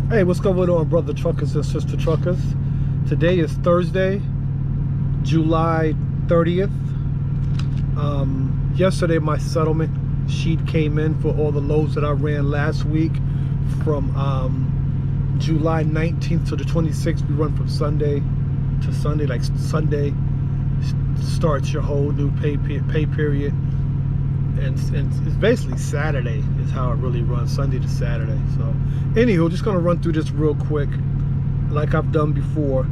Hey, what's going on, brother truckers and sister truckers? Today is Thursday, July 30th. Yesterday my settlement sheet came in for all the loads that I ran last week from July 19th to the 26th. We run from Sunday to Sunday, like Sunday starts your whole new pay period. And it's basically Saturday is how it really runs, Sunday to Saturday. So anywho, just gonna run through this real quick like I've done before.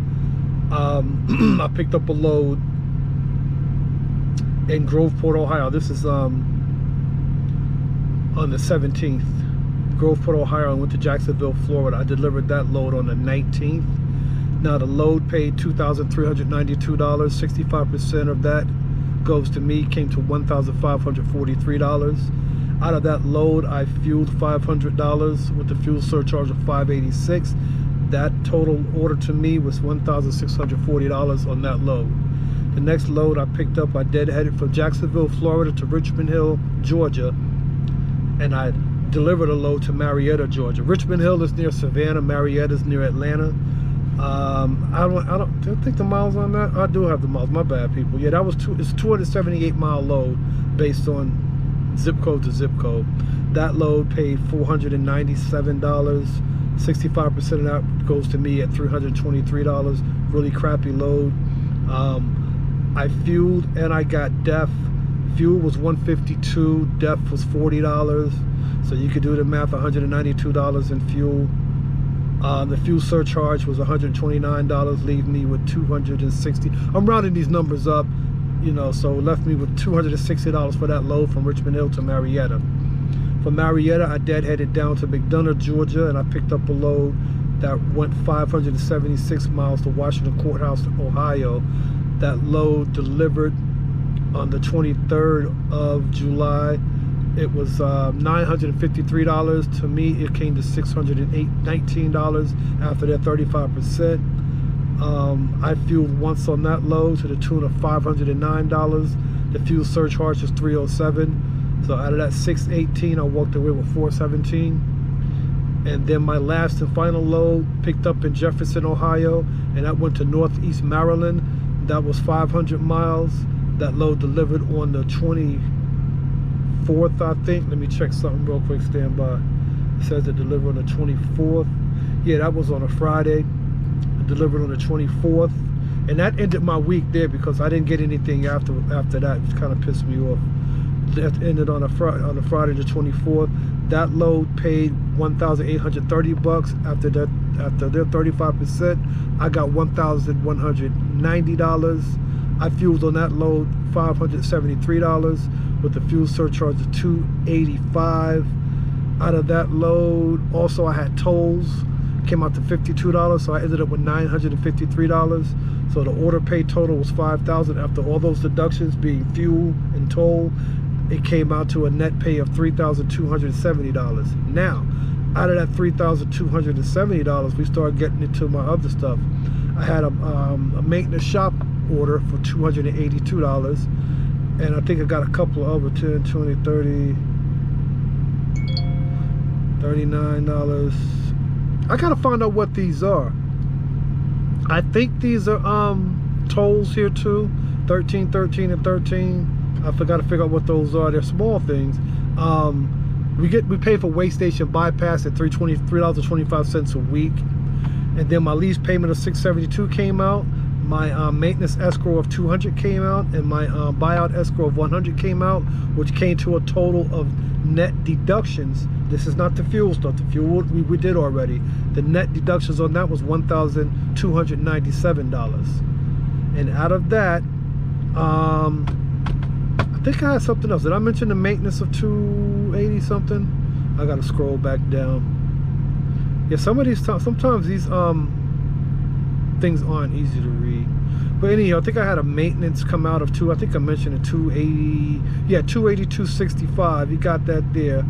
I picked up a load in Groveport, Ohio. This is on the 17th. Groveport, Ohio. I went to Jacksonville, Florida. I delivered that load on the 19th. Now the load paid $2,392. 65% of that goes to me, came to $1,543. Out of that load, I fueled $500 with the fuel surcharge of $586. That total order to me was $1,640 on that load. The next load I picked up, I deadheaded from Jacksonville, Florida to Richmond Hill, Georgia, and I delivered a load to Marietta, Georgia. Richmond Hill is near Savannah, Marietta is near Atlanta. I don't think the miles on that. I do have the miles. My bad, people. Yeah, that was it's 278 mile load based on zip code to zip code. That load paid $497. 65% of that goes to me at $323. Really crappy load. I fueled and I got DEF. Fuel was $152. DEF was $40. So you could do the math. $192 in fuel. The fuel surcharge was $129, leaving me with $260. I'm rounding these numbers up, you know, so it left me with $260 for that load from Richmond Hill to Marietta. From Marietta, I deadheaded down to McDonough, Georgia, and I picked up a load that went 576 miles to Washington Courthouse, Ohio. That load delivered on the 23rd of July. It was $953. To me, it came to $619 after that 35%. I fueled once on that load to the tune of $509. The fuel surcharge was $307. So out of that $618, I walked away with $417. And then my last and final load picked up in Jefferson, Ohio, and that went to Northeast Maryland. That was 500 miles. That load delivered on the 24th, I think. Let me check something real quick. Stand by. It says it delivered on the 24th. Yeah, that was on a Friday. It delivered on the 24th, and that ended my week there because I didn't get anything after that. It kind of pissed me off. That ended on a Friday the 24th. That load paid $1,830 after their 35%. I got $1,190. I fueled on that load $573 with the fuel surcharge of $285. Out of that load, also I had tolls, came out to $52, so I ended up with $953. So the order pay total was $5,000 after all those deductions being fuel and toll. It came out to a net pay of $3,270. Now, out of that $3,270, we started getting into my other stuff. I had a maintenance shop order for $282. And I think I got a couple of other 10, 20, 30, $39. I gotta find out what these are. I think these are tolls here too. 13, 13, and 13. I forgot to figure out what those are. They're small things. We pay for way station bypass at $3.25 a week. And then my lease payment of $672 came out. My maintenance escrow of $200 came out, and my buyout escrow of $100 came out, which came to a total of net deductions. This is not the fuel stuff. The fuel we did already. The net deductions on that was $1,297. And out of that, I think I had something else. Did I mention the maintenance of $280 something? I gotta scroll back down. Yeah, sometimes these things aren't easy to read. But anyhow, I think I had a maintenance come out of I think I mentioned a 280. Yeah, 282.65. You got that there.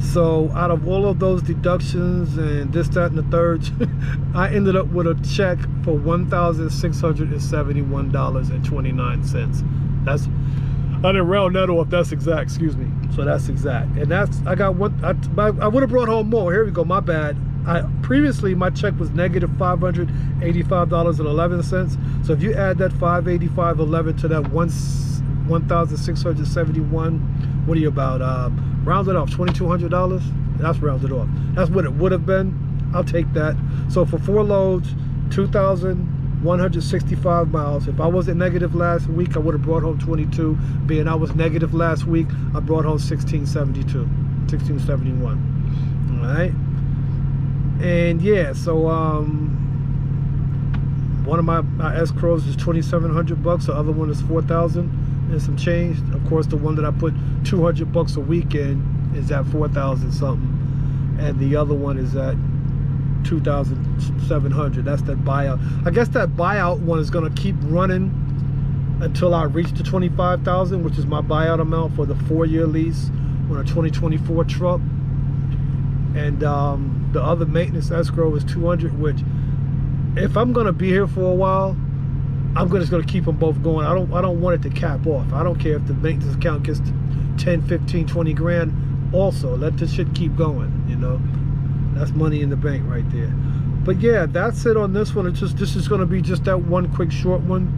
So out of all of those deductions and this, that, and the third, I ended up with a check for $1,671.29. That's, I didn't round that off. That's exact. Excuse me. So that's exact. And that's, I got one. I would have brought home more. Here we go. My bad. Previously my check was negative $585.11. So if you add that $585.11 to that 1,671, what are you about? Round it off, $2,200. That's rounded off. That's what it would have been. I'll take that. So for 4 loads, 2,165 miles. If I wasn't negative last week, I would have brought home 22. Being I was negative last week, I brought home 1,672, 1,671. All right. And yeah, so one of my escrows is $2,700. The other one is 4,000 and some change. Of course, the one that I put $200 a week in is at 4,000 something, and the other one is at 2,700. That's that buyout. I guess that buyout one is going to keep running until I reach the 25,000, which is my buyout amount for the 4-year lease on a 2024 truck. And the other maintenance escrow is 200, which if I'm going to be here for a while, I'm just going to keep them both going. I don't want it to cap off. I don't care if the maintenance account gets to 10, 15, 20 grand. Also, let this shit keep going, you know. That's money in the bank right there. But yeah, that's it on this one. This is going to be just that one quick short one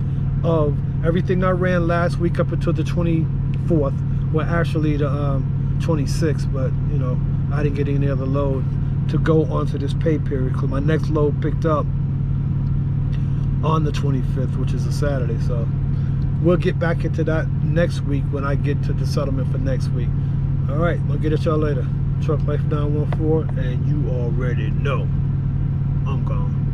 of everything I ran last week up until the 24th. Well, actually the 26th, but you know, I didn't get any other load to go onto this pay period because my next load picked up on the 25th, which is a Saturday. So we'll get back into that next week when I get to the settlement for next week. All right, I'll get at y'all later. Truck Life 914, and you already know I'm gone.